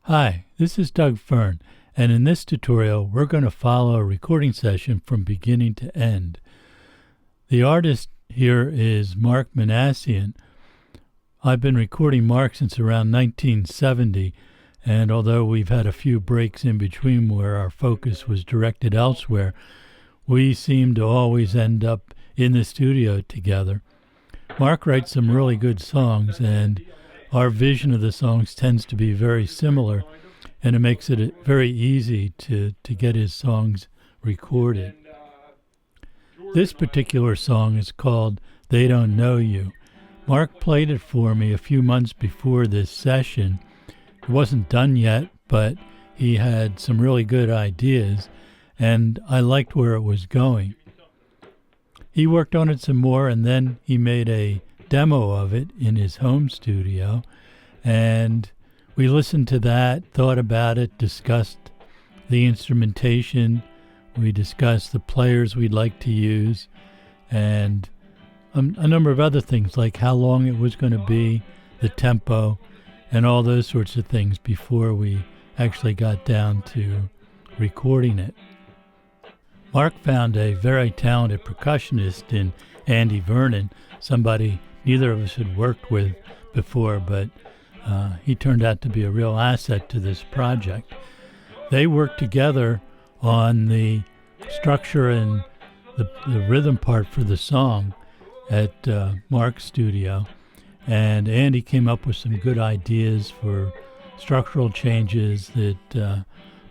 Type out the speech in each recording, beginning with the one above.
Hi, this is Doug Fearn, and in this tutorial we're going to follow a recording session from beginning to end. The artist here is Mark Manassian. I've been recording Mark since around 1970, and although we've had a few breaks in between where our focus was directed elsewhere, we seem to always end up in the studio together. Mark writes some really good songs, and our vision of the songs tends to be very similar, and it makes it very easy to get his songs recorded. This particular song is called They Don't Know You. Mark played it for me a few months before this session. It wasn't done yet, but he had some really good ideas, and I liked where it was going. He worked on it some more, and then he made a demo of it in his home studio, and we listened to that, thought about it, discussed the instrumentation, we discussed the players we'd like to use, and a number of other things like how long it was going to be, the tempo, and all those sorts of things before we actually got down to recording it. Mark found a very talented percussionist in Andy Vernon, somebody neither of us had worked with before, but he turned out to be a real asset to this project. They worked together on the structure and the rhythm part for the song at Mark's studio, and Andy came up with some good ideas for structural changes that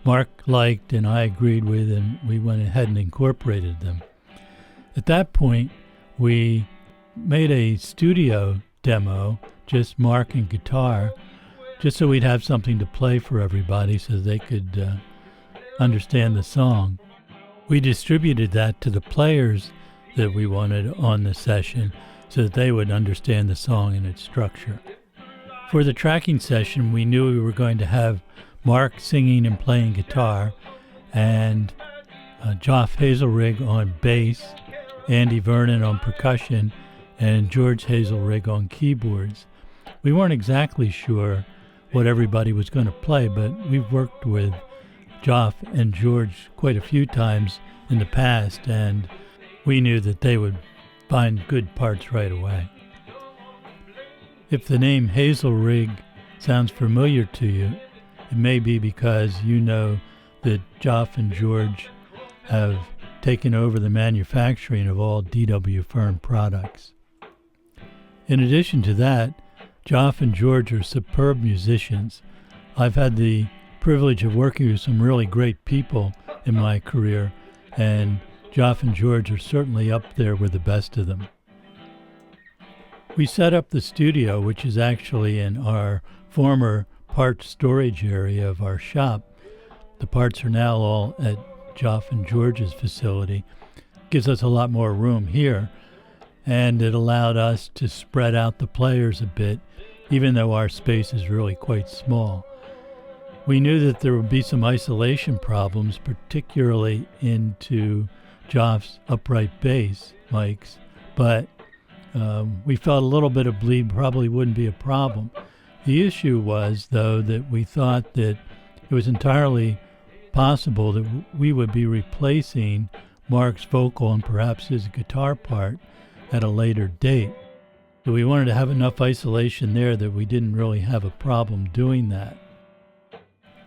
Mark liked and I agreed with, and we went ahead and incorporated them. At that point, we made a studio demo, just Mark and guitar, just so we'd have something to play for everybody so they could understand the song. We distributed that to the players that we wanted on the session so that they would understand the song and its structure. For the tracking session, we knew we were going to have Mark singing and playing guitar, and Geoff Hazelrigg on bass, Andy Vernon on percussion, and George Hazelrigg on keyboards. We weren't exactly sure what everybody was going to play, but we've worked with Geoff and George quite a few times in the past, and we knew that they would find good parts right away. If the name Hazelrigg sounds familiar to you, it may be because you know that Geoff and George have taken over the manufacturing of all D.W. Fearn products. In addition to that, Geoff and George are superb musicians. I've had the privilege of working with some really great people in my career, and Geoff and George are certainly up there with the best of them. We set up the studio, which is actually in our former parts storage area of our shop. The parts are now all at Geoff and George's facility. Gives us a lot more room here, and it allowed us to spread out the players a bit, even though our space is really quite small. We knew that there would be some isolation problems, particularly into Geoff's upright bass mics, but we felt a little bit of bleed probably wouldn't be a problem. The issue was, though, that we thought that it was entirely possible that we would be replacing Mark's vocal and perhaps his guitar part at a later date. So we wanted to have enough isolation there that we didn't really have a problem doing that.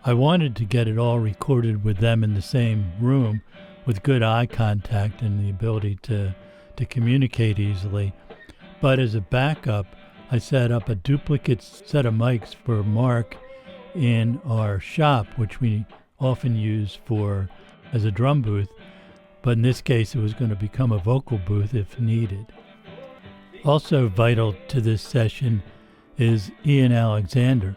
I wanted to get it all recorded with them in the same room with good eye contact and the ability to communicate easily. But as a backup, I set up a duplicate set of mics for Mark in our shop, which we often use as a drum booth, but in this case it was going to become a vocal booth if needed. Also vital to this session is Ian Alexander.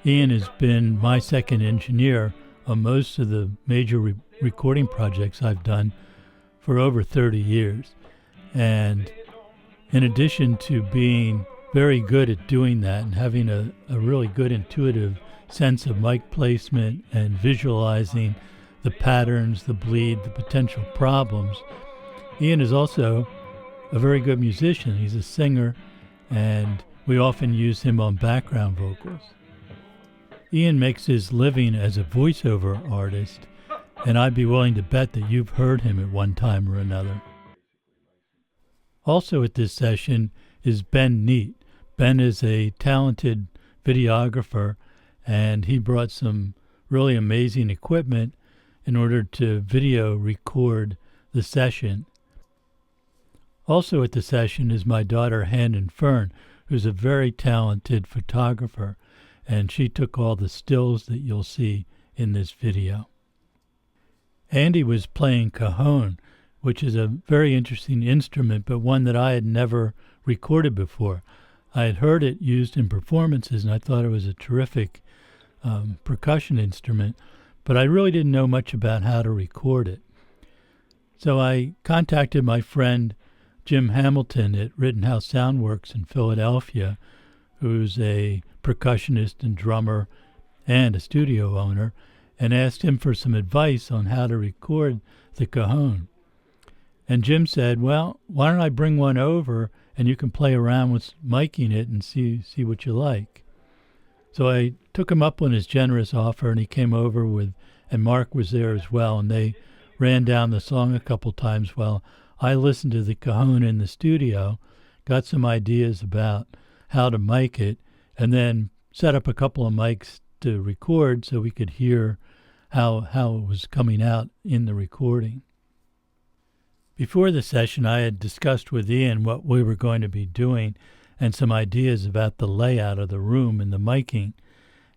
Ian has been my second engineer on most of the major recording projects I've done for over 30 years, and in addition to being very good at doing that and having a really good intuitive sense of mic placement and visualizing the patterns, the bleed, the potential problems, Ian is also a very good musician. He's a singer, and we often use him on background vocals. Ian makes his living as a voiceover artist, and I'd be willing to bet that you've heard him at one time or another. Also at this session is Ben Neat. Ben is a talented videographer, and he brought some really amazing equipment in order to video record the session. Also at the session is my daughter Fearn, who's a very talented photographer, and she took all the stills that you'll see in this video. Andy was playing cajon, which is a very interesting instrument, but one that I had never recorded before. I had heard it used in performances, and I thought it was a terrific percussion instrument, but I really didn't know much about how to record it. So I contacted my friend Jim Hamilton at Rittenhouse Soundworks in Philadelphia, who's a percussionist and drummer and a studio owner, and asked him for some advice on how to record the cajon. And Jim said, well, why don't I bring one over and you can play around with miking it and see what you like. So I took him up on his generous offer, and he came over and Mark was there as well, and they ran down the song a couple times while I listened to the cajon in the studio, got some ideas about how to mic it, and then set up a couple of mics to record so we could hear how it was coming out in the recording. Before the session, I had discussed with Ian what we were going to be doing and some ideas about the layout of the room and the miking.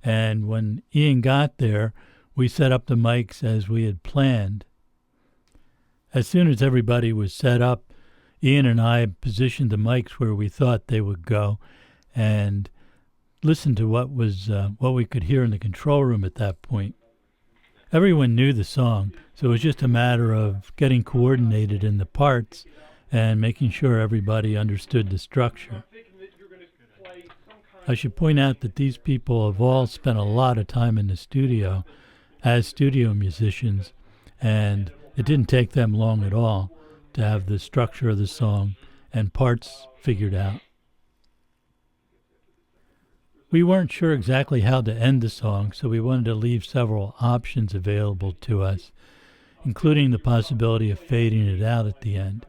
And when Ian got there, we set up the mics as we had planned. As soon as everybody was set up, Ian and I positioned the mics where we thought they would go and listened to what we could hear in the control room at that point. Everyone knew the song, so it was just a matter of getting coordinated in the parts and making sure everybody understood the structure. I should point out that these people have all spent a lot of time in the studio as studio musicians, and it didn't take them long at all to have the structure of the song and parts figured out. We weren't sure exactly how to end the song, so we wanted to leave several options available to us, including the possibility of fading it out at the end.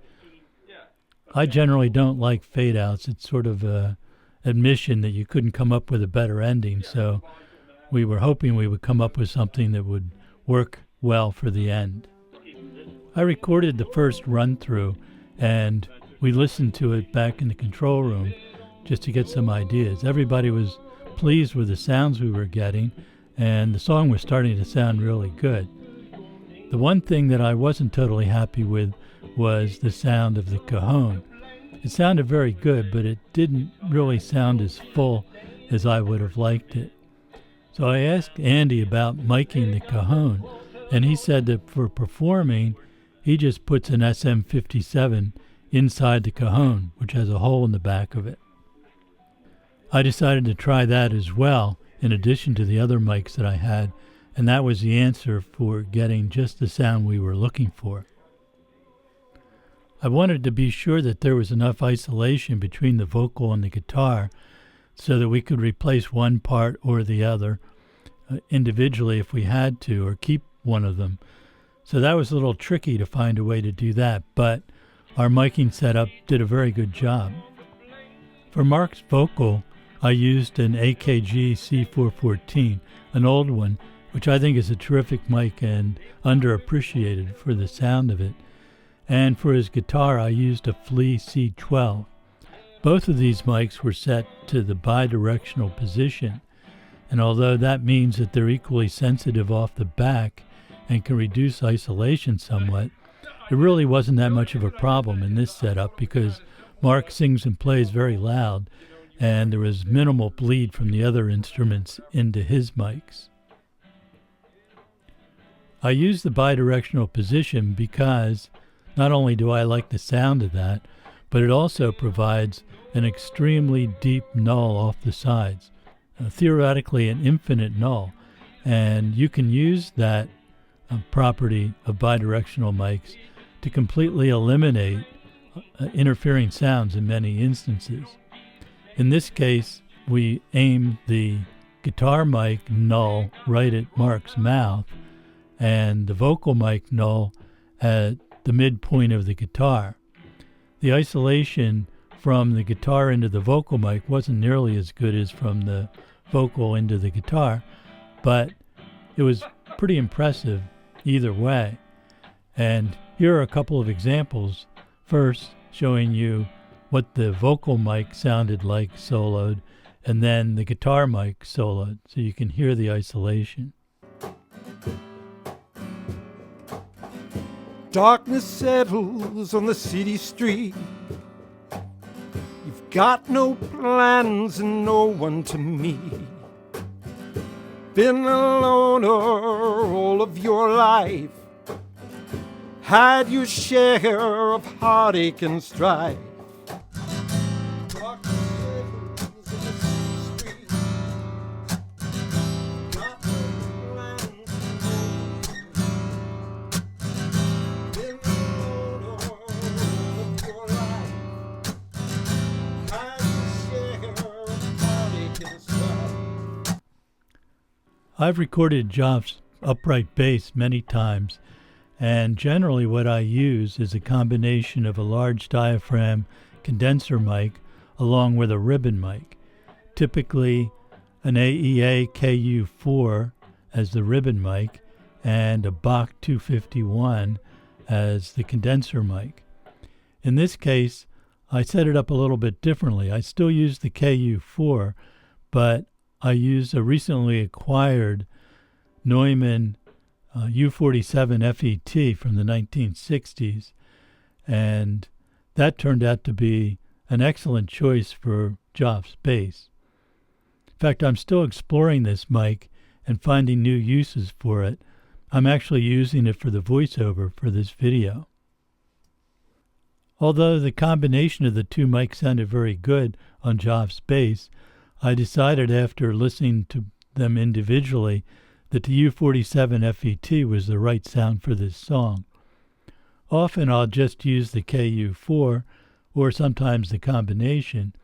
I generally don't like fade-outs. It's sort of an admission that you couldn't come up with a better ending, so we were hoping we would come up with something that would work well for the end. I recorded the first run-through, and we listened to it back in the control room just to get some ideas. Everybody was pleased with the sounds we were getting, and the song was starting to sound really good. The one thing that I wasn't totally happy with was the sound of the cajon. It sounded very good, but it didn't really sound as full as I would have liked it. So I asked Andy about miking the cajon, and he said that for performing, he just puts an SM57 inside the cajon, which has a hole in the back of it. I decided to try that as well, in addition to the other mics that I had, and that was the answer for getting just the sound we were looking for. I wanted to be sure that there was enough isolation between the vocal and the guitar so that we could replace one part or the other individually if we had to, or keep one of them. So that was a little tricky to find a way to do that, but our miking setup did a very good job. For Mark's vocal, I used an AKG C414, an old one, which I think is a terrific mic and underappreciated for the sound of it. And for his guitar, I used a Flea C12. Both of these mics were set to the bidirectional position, and although that means that they're equally sensitive off the back and can reduce isolation somewhat, it really wasn't that much of a problem in this setup because Mark sings and plays very loud, and there was minimal bleed from the other instruments into his mics. I use the bidirectional position because not only do I like the sound of that, but it also provides an extremely deep null off the sides, theoretically an infinite null, and you can use that property of bidirectional mics to completely eliminate interfering sounds in many instances. In this case, we aimed the guitar mic null right at Mark's mouth and the vocal mic null at the midpoint of the guitar. The isolation from the guitar into the vocal mic wasn't nearly as good as from the vocal into the guitar, but it was pretty impressive either way. And here are a couple of examples. First, showing you what the vocal mic sounded like soloed, and then the guitar mic soloed, so you can hear the isolation. Darkness settles on the city street. You've got no plans and no one to meet. Been a loner all of your life. Had your share of heartache and strife. I've recorded Joff's upright bass many times, and generally what I use is a combination of a large diaphragm condenser mic along with a ribbon mic, typically an AEA KU4 as the ribbon mic and a Bach 251 as the condenser mic. In this case, I set it up a little bit differently. I still use the KU4, but I used a recently acquired Neumann U47 FET from the 1960s, and that turned out to be an excellent choice for Joff's bass. In fact, I'm still exploring this mic and finding new uses for it. I'm actually using it for the voiceover for this video. Although the combination of the two mics sounded very good on Joff's bass, I decided after listening to them individually that the U47 FET was the right sound for this song. Often I'll just use the KU4 or sometimes the combination.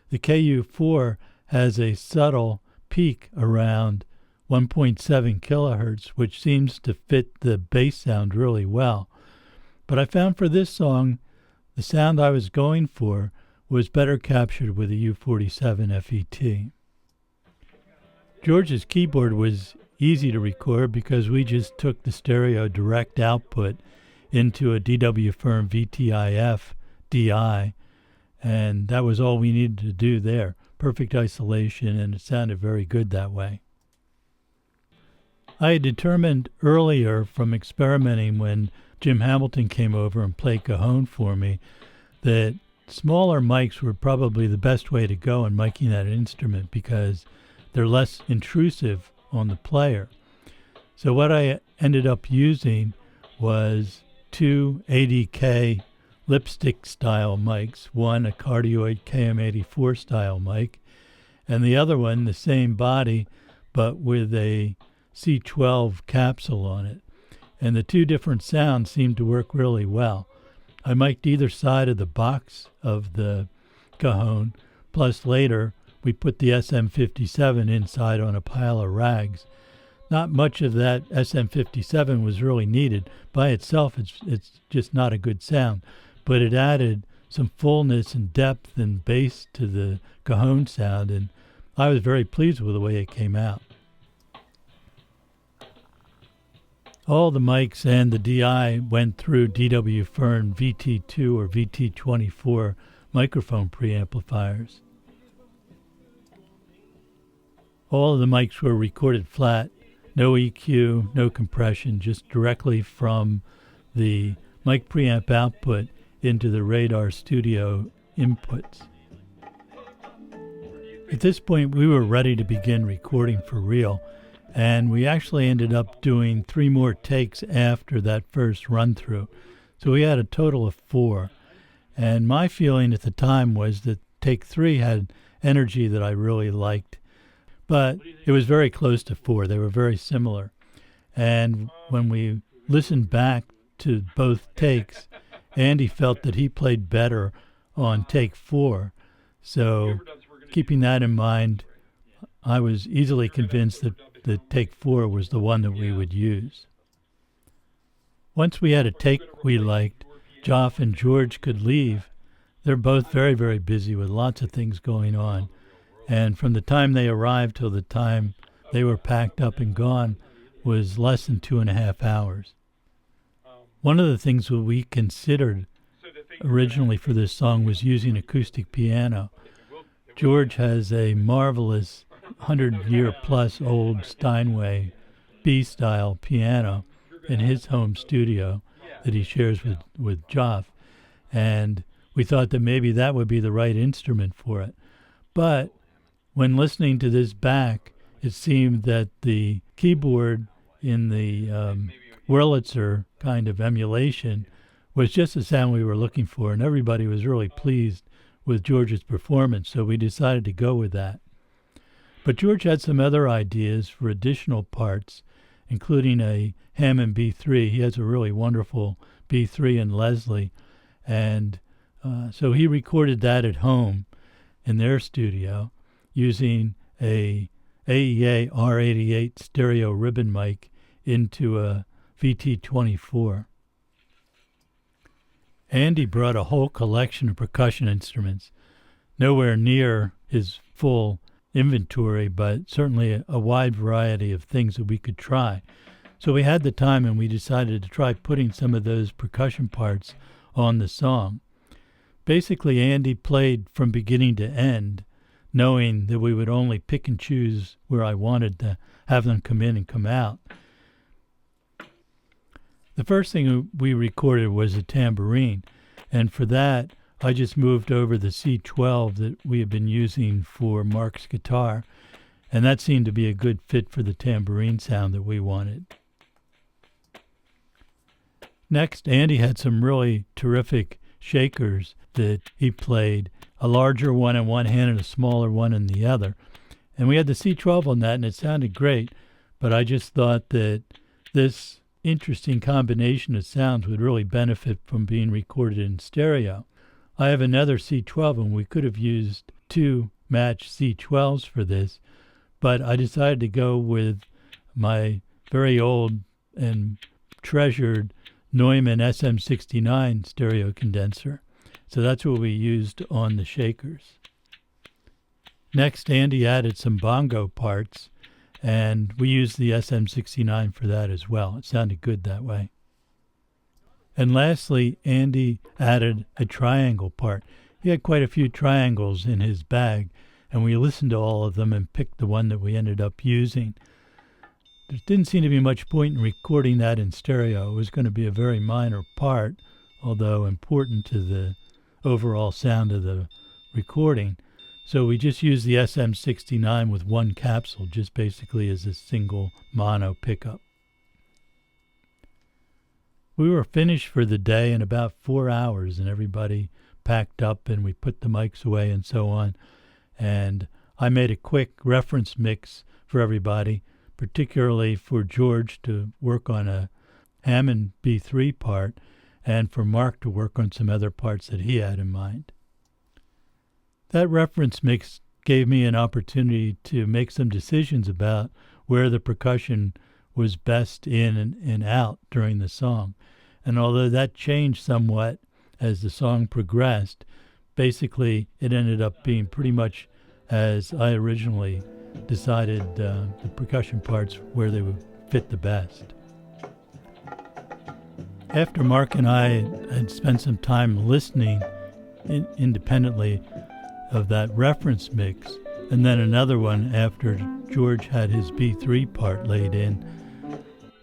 The KU4 has a subtle peak around 1.7 kilohertz, which seems to fit the bass sound really well. But I found for this song, the sound I was going for was better captured with the U47 FET. George's keyboard was easy to record because we just took the stereo direct output into a DW Fearn VTIF DI, and that was all we needed to do there. Perfect isolation, and it sounded very good that way. I had determined earlier from experimenting when Jim Hamilton came over and played cajon for me that smaller mics were probably the best way to go in miking that instrument because they're less intrusive on the player. So what I ended up using was two ADK lipstick style mics, one a cardioid KM84 style mic, and the other one the same body but with a C12 capsule on it. And the two different sounds seemed to work really well. I mic'd either side of the box of the cajon, plus later we put the SM57 inside on a pile of rags. Not much of that SM57 was really needed. By itself, it's just not a good sound, but it added some fullness and depth and bass to the cajon sound, and I was very pleased with the way it came out. All the mics and the DI went through DW Fearn VT2 or VT24 microphone preamplifiers. All of the mics were recorded flat, no EQ, no compression, just directly from the mic preamp output into the Radar Studio inputs. At this point, we were ready to begin recording for real, and we actually ended up doing 3 more takes after that first run-through. So we had a total of 4. And my feeling at the time was that take 3 had energy that I really liked. But it was very close to 4. They were very similar. And when we listened back to both takes, Andy felt that he played better on take 4. So keeping that in mind, I was easily convinced that take 4 was the one that we would use. Once we had a take we liked, Joff and George could leave. They're both very, very busy with lots of things going on. And from the time they arrived till the time they were packed up and gone was less than 2.5 hours. One of the things that we considered originally for this song was using acoustic piano. George has a marvelous 100-year-plus old Steinway B-style piano in his home studio that he shares with Joff, and we thought that maybe that would be the right instrument for it. But when listening to this back, it seemed that the keyboard in the Wurlitzer kind of emulation was just the sound we were looking for, and everybody was really pleased with George's performance, so we decided to go with that. But George had some other ideas for additional parts, including a Hammond B3. He has a really wonderful B3 in Leslie, and so he recorded that at home in their studio using a AEA R88 stereo ribbon mic into a VT24. Andy brought a whole collection of percussion instruments, nowhere near his full inventory, but certainly a wide variety of things that we could try. So we had the time and we decided to try putting some of those percussion parts on the song. Basically, Andy played from beginning to end, knowing that we would only pick and choose where I wanted to have them come in and come out. The first thing we recorded was a tambourine, and for that, I just moved over the C12 that we had been using for Mark's guitar, and that seemed to be a good fit for the tambourine sound that we wanted. Next, Andy had some really terrific shakers that he played, a larger one in one hand and a smaller one in the other. And we had the C12 on that, and it sounded great, but I just thought that this interesting combination of sounds would really benefit from being recorded in stereo. I have another C12, and we could have used 2 matched C12s for this, but I decided to go with my very old and treasured Neumann SM69 stereo condenser. So that's what we used on the shakers. Next, Andy added some bongo parts, and we used the SM69 for that as well. It sounded good that way. And lastly, Andy added a triangle part. He had quite a few triangles in his bag, and we listened to all of them and picked the one that we ended up using. There didn't seem to be much point in recording that in stereo. It was going to be a very minor part, although important to the overall sound of the recording. So we just used the SM69 with one capsule, just basically as a single mono pickup. We were finished for the day in about 4 hours, and everybody packed up and we put the mics away and so on. And I made a quick reference mix for everybody, particularly for George to work on a Hammond B3 part and for Mark to work on some other parts that he had in mind. That reference mix gave me an opportunity to make some decisions about where the percussion was best in and out during the song. And although that changed somewhat as the song progressed, basically it ended up being pretty much as I originally decided the percussion parts where they would fit the best. After Mark and I had spent some time listening independently of that reference mix, and then another one after George had his B3 part laid in,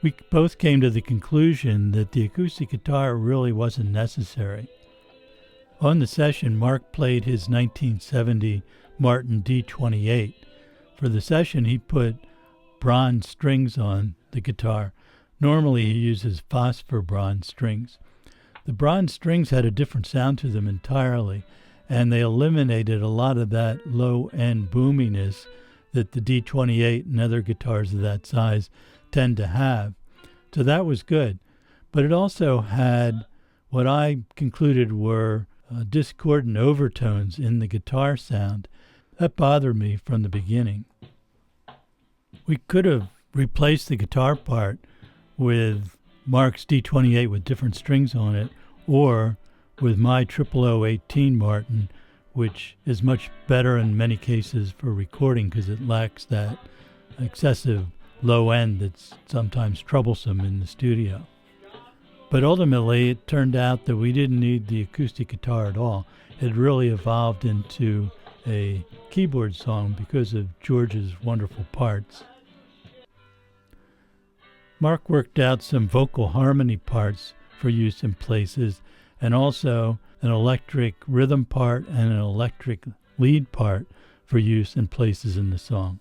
we both came to the conclusion that the acoustic guitar really wasn't necessary. On the session, Mark played his 1970 Martin D28. For the session, he put bronze strings on the guitar. Normally, he uses phosphor bronze strings. The bronze strings had a different sound to them entirely, and they eliminated a lot of that low-end boominess that the D28 and other guitars of that size tend to have. So that was good. But it also had what I concluded were discordant overtones in the guitar sound. That bothered me from the beginning. We could have replaced the guitar part with Mark's D28 with different strings on it, or with my 0018 Martin, which is much better in many cases for recording because it lacks that excessive low end that's sometimes troublesome in the studio. But ultimately, it turned out that we didn't need the acoustic guitar at all. It really evolved into a keyboard song because of George's wonderful parts. Mark worked out some vocal harmony parts for use in places, and also an electric rhythm part and an electric lead part for use in places in the song.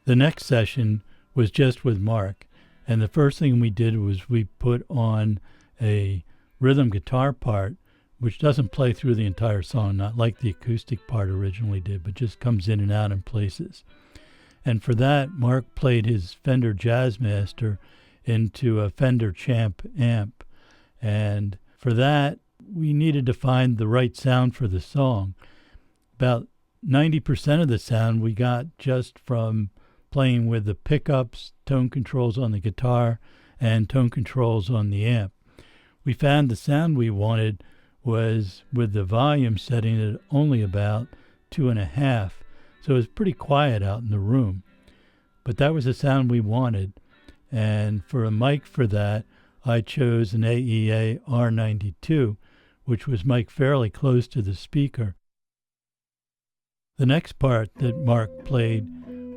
The next session was just with Mark, and the first thing we did was we put on a rhythm guitar part, which doesn't play through the entire song, not like the acoustic part originally did, but just comes in and out in places. And for that, Mark played his Fender Jazzmaster into a Fender Champ amp. And for that, we needed to find the right sound for the song. About 90% of the sound we got just from playing with the pickups, tone controls on the guitar, and tone controls on the amp. We found the sound we wanted was with the volume setting at only about 2.5, so it was pretty quiet out in the room. But that was the sound we wanted, and for a mic for that, I chose an AEA R92, which was mic'd fairly close to the speaker. The next part that Mark played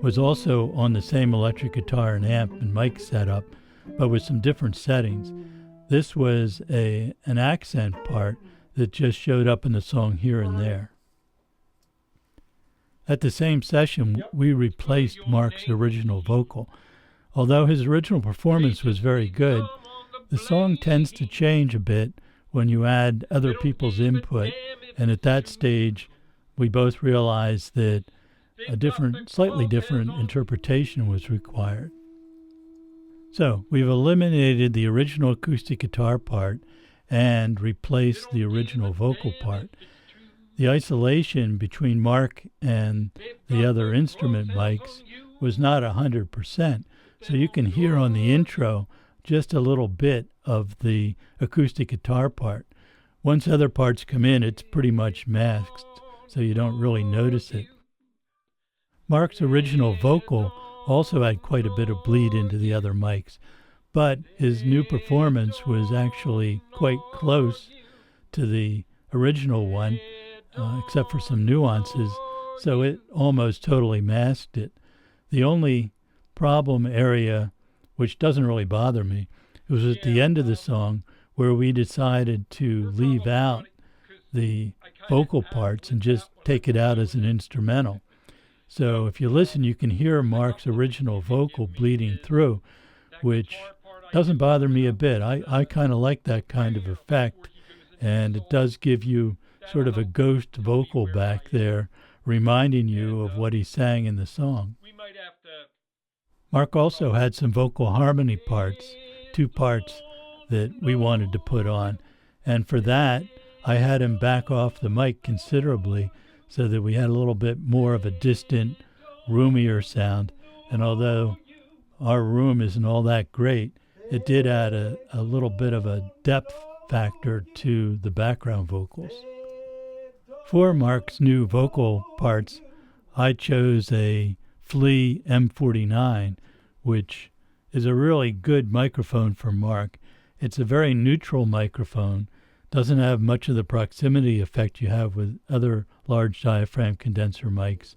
was also on the same electric guitar and amp and mic setup, but with some different settings. This was an accent part that just showed up in the song here and there. At the same session, we replaced Mark's original vocal. Although his original performance was very good, the song tends to change a bit when you add other people's input, and at that stage, we both realized that a slightly different interpretation was required. So, we've eliminated the original acoustic guitar part and replaced the original vocal part. The isolation between Mark and the other instrument mics was not 100%, so you can hear on the intro just a little bit of the acoustic guitar part. Once other parts come in, it's pretty much masked, so you don't really notice it. Mark's original vocal also had quite a bit of bleed into the other mics, but his new performance was actually quite close to the original one, except for some nuances, so it almost totally masked it. The only problem area, which doesn't really bother me, was at the end of the song where we decided to leave out the vocal parts and just take it out as an instrumental. So if you listen, you can hear Mark's original vocal bleeding through, which doesn't bother me a bit. I kind of like that kind of effect, and it does give you sort of a ghost vocal back there, reminding you of what he sang in the song. Mark also had some vocal harmony parts, 2 parts that we wanted to put on, and for that, I had him back off the mic considerably so that we had a little bit more of a distant, roomier sound. And although our room isn't all that great, it did add a little bit of a depth factor to the background vocals. For Mark's new vocal parts, I chose a Flea M49, which is a really good microphone for Mark. It's a very neutral microphone, doesn't have much of the proximity effect you have with other large diaphragm condenser mics,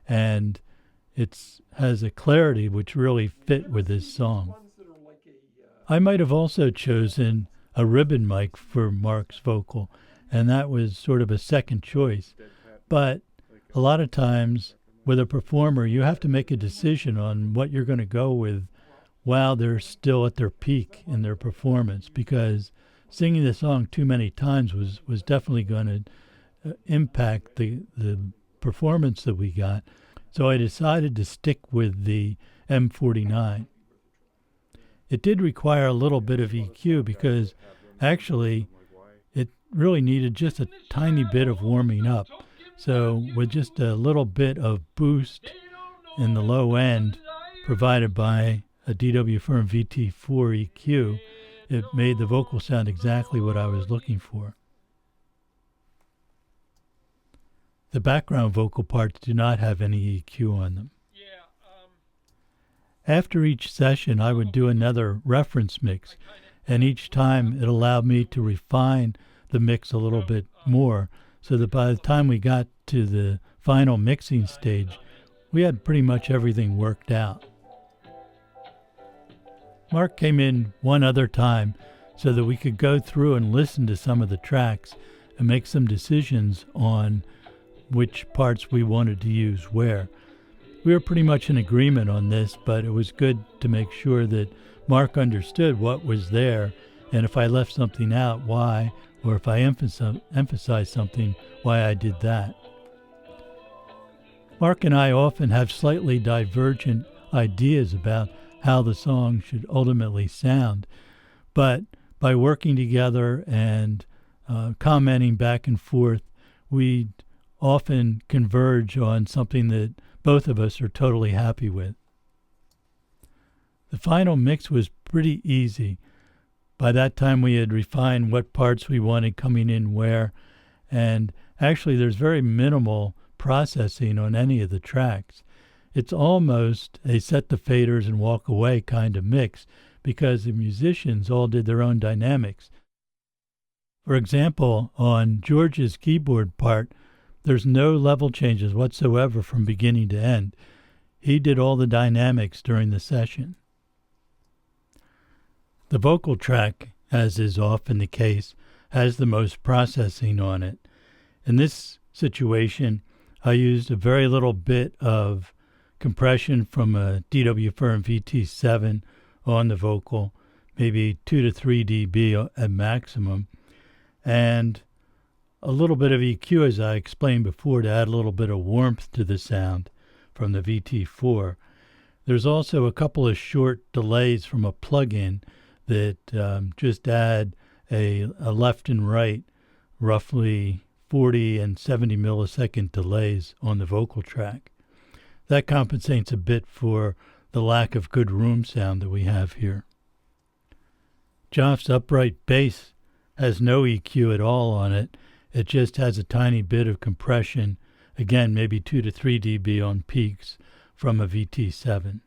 and it has a clarity which really fit with this song. I might have also chosen a ribbon mic for Mark's vocal, and that was sort of a second choice. But a lot of times with a performer, you have to make a decision on what you're going to go with while they're still at their peak in their performance, because singing the song too many times was definitely going to impact the performance that we got. So I decided to stick with the M49. It did require a little bit of EQ because actually it really needed just a tiny bit of warming up. So with just a little bit of boost in the low end provided by a DW Fearn VT4 EQ, it made the vocal sound exactly what I was looking for. The background vocal parts do not have any EQ on them. After each session, I would do another reference mix, and each time it allowed me to refine the mix a little bit more, so that by the time we got to the final mixing stage, we had pretty much everything worked out. Mark came in one other time so that we could go through and listen to some of the tracks and make some decisions on which parts we wanted to use where. We were pretty much in agreement on this, but it was good to make sure that Mark understood what was there, and if I left something out, why, or if I emphasized something, why I did that. Mark and I often have slightly divergent ideas about how the song should ultimately sound, but by working together and commenting back and forth, we often converge on something that both of us are totally happy with. The final mix was pretty easy. By that time we had refined what parts we wanted coming in where, and actually there's very minimal processing on any of the tracks. It's almost a set the faders and walk away kind of mix because the musicians all did their own dynamics. For example, on George's keyboard part, there's no level changes whatsoever from beginning to end. He did all the dynamics during the session. The vocal track, as is often the case, has the most processing on it. In this situation, I used a very little bit of compression from a DW Fearn VT7 on the vocal, maybe 2 to 3 dB at maximum, and a little bit of EQ, as I explained before, to add a little bit of warmth to the sound from the VT4. There's also a couple of short delays from a plug-in that just add a left and right, roughly 40 and 70 millisecond delays on the vocal track. That compensates a bit for the lack of good room sound that we have here. Joff's upright bass has no EQ at all on it. It just has a tiny bit of compression, again maybe 2 to 3 dB on peaks from a VT7.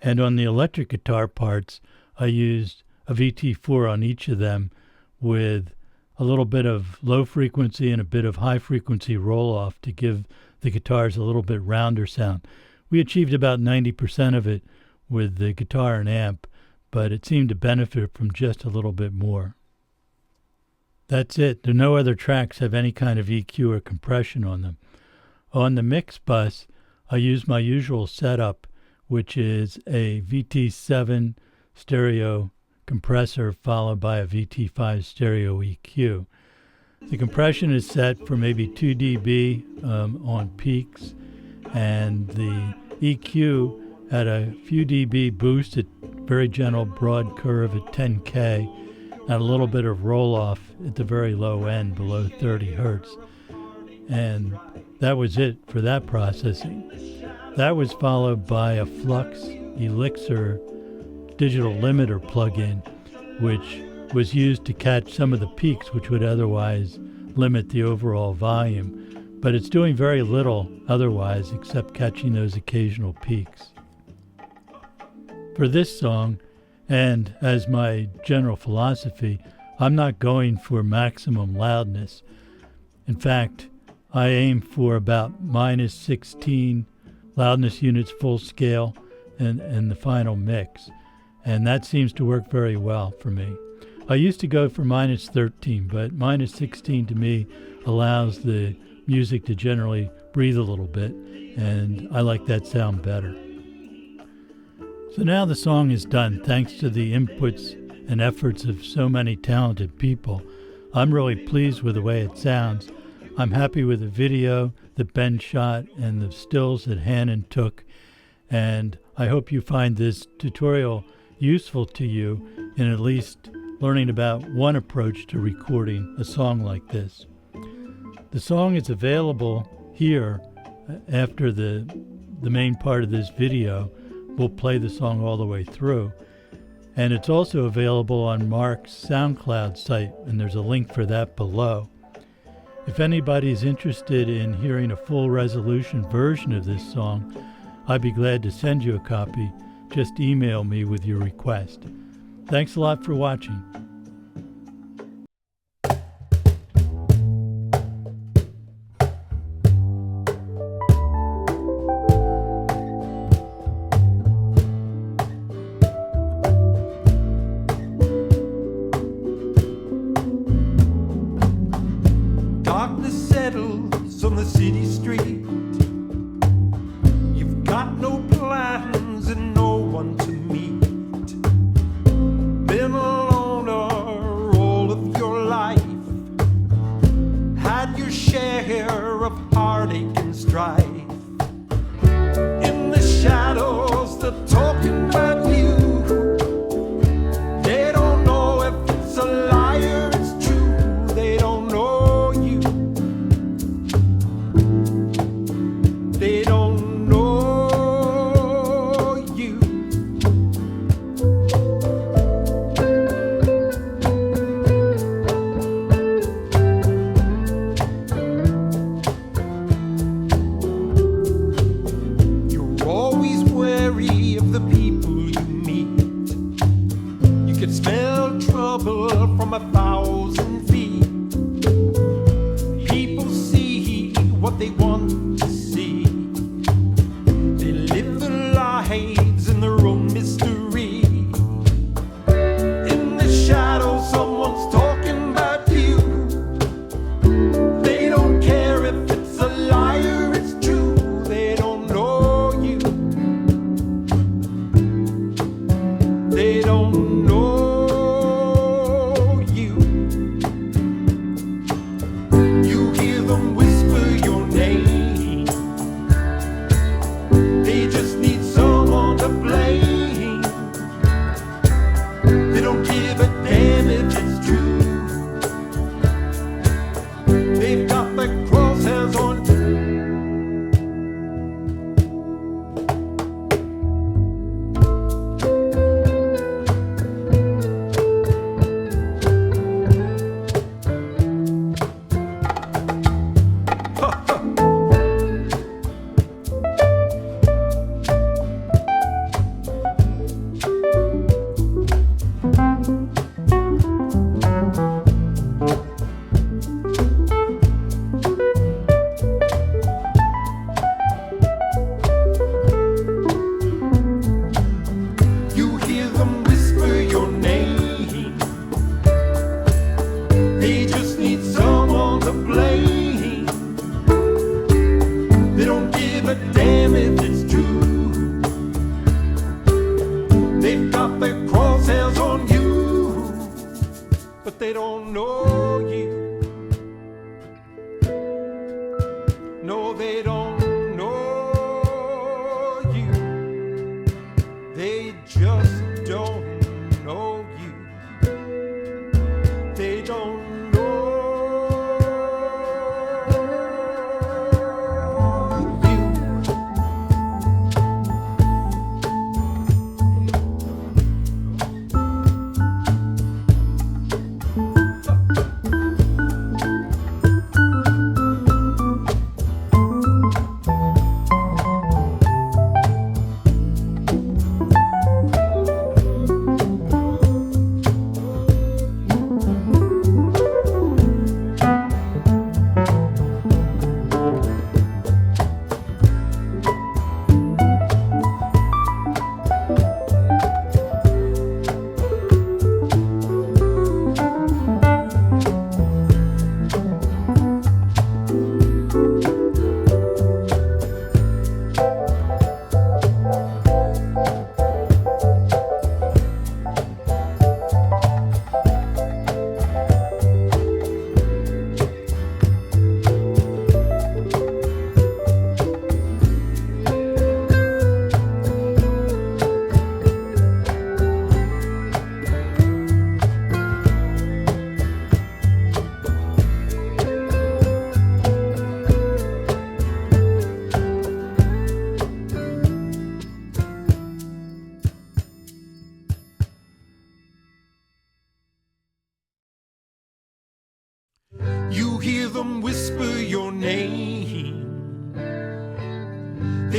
And on the electric guitar parts, I used a VT4 on each of them with a little bit of low frequency and a bit of high frequency roll-off to give the guitars a little bit rounder sound. We achieved about 90% of it with the guitar and amp, but it seemed to benefit from just a little bit more. That's it. There are no other tracks have any kind of EQ or compression on them. On the mix bus, I use my usual setup, which is a VT7 stereo compressor followed by a VT5 stereo EQ. The compression is set for maybe 2 dB on peaks, and the EQ at a few dB boost at very gentle broad curve at 10K, and a little bit of roll-off at the very low end below 30 hertz. And that was it for that processing. That was followed by a Flux Elixir digital limiter plug-in, which was used to catch some of the peaks which would otherwise limit the overall volume. But it's doing very little otherwise except catching those occasional peaks. For this song, and as my general philosophy, I'm not going for maximum loudness. In fact, I aim for about minus 16 loudness units full scale in the final mix, and that seems to work very well for me. I used to go for minus 13, but minus 16 to me allows the music to generally breathe a little bit, and I like that sound better. So now the song is done, thanks to the inputs and efforts of so many talented people. I'm really pleased with the way it sounds. I'm happy with the video that Ben shot and the stills that Hannon took, and I hope you find this tutorial useful to you in at least learning about one approach to recording a song like this. The song is available here After the main part of this video, we'll play the song all the way through. And it's also available on Mark's SoundCloud site, and there's a link for that below. If anybody's interested in hearing a full resolution version of this song, I'd be glad to send you a copy. Just email me with your request. Thanks a lot for watching. Darkness settles on the city street. You've got no plans and no one to meet. Been a loner all of your life. Had your share of heartache and strife. In the shadows, they're talking about you. They don't know if it's a lie or it's true. They don't know you. They don't know you. You're always wary of the people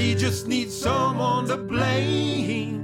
They just need someone to blame.